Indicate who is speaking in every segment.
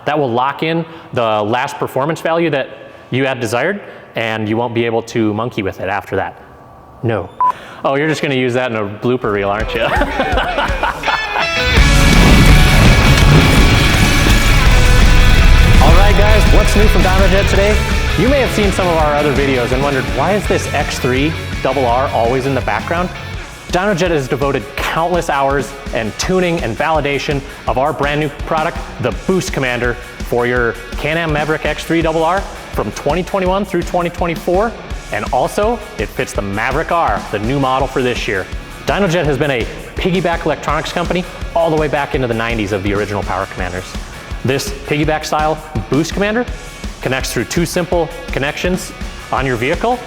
Speaker 1: That will lock in the last performance value that you had desired, and you won't be able to monkey with it after that. No. Oh, you're just gonna use that in a blooper reel, aren't you? All right, guys, what's new from Dynojet today? You may have seen some of our other videos and wondered, why is this X3RR always in the background? Dynojet has devoted countless hours and tuning and validation of our brand new product, the Boost Commander, for your Can-Am Maverick X3RR from 2021 through 2024. And also, it fits the Maverick R, the new model for this year. Dynojet has been a piggyback electronics company all the way back into the 90s of the original Power Commanders. This piggyback style Boost Commander connects through 2 simple connections on your vehicle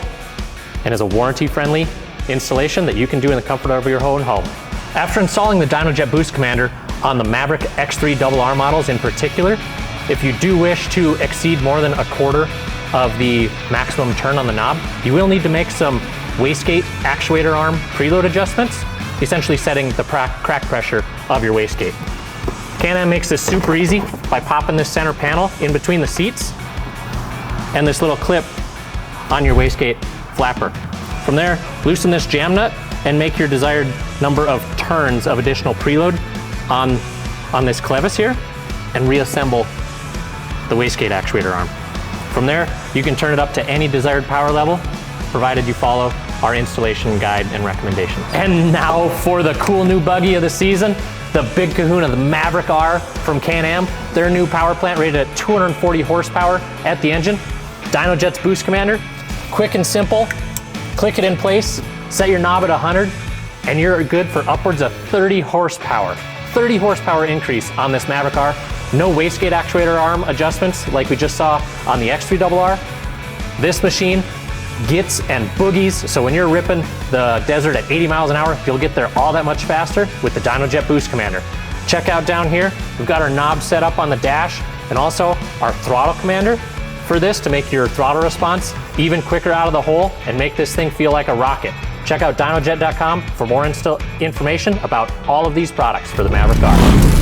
Speaker 1: and is a warranty-friendly installation that you can do in the comfort of your own home. After installing the Dynojet Boost Commander on the Maverick X3RR models in particular, if you do wish to exceed more than 1/4 of the maximum turn on the knob, you will need to make some wastegate actuator arm preload adjustments, essentially setting the crack pressure of your wastegate. Can-Am makes this super easy by popping this center panel in between the seats and this little clip on your wastegate flapper. From there, loosen this jam nut and make your desired number of turns of additional preload on this clevis here and reassemble the wastegate actuator arm. From there, you can turn it up to any desired power level, provided you follow our installation guide and recommendations. And now for the cool new buggy of the season, the big kahuna, the Maverick R from Can-Am. Their new power plant rated at 240 horsepower at the engine. Dynojet's Boost Commander, quick and simple. Click it in place, set your knob at 100, and you're good for upwards of 30 horsepower. 30 horsepower increase on this Maverick R. No wastegate actuator arm adjustments like we just saw on the X3RR. This machine gets and boogies, so when you're ripping the desert at 80 miles an hour, you'll get there all that much faster with the Dynojet Boost Commander. Check out down here, we've got our knob set up on the dash and also our throttle commander for this to make your throttle response even quicker out of the hole and make this thing feel like a rocket. Check out dynojet.com for more information about all of these products for the Maverick R.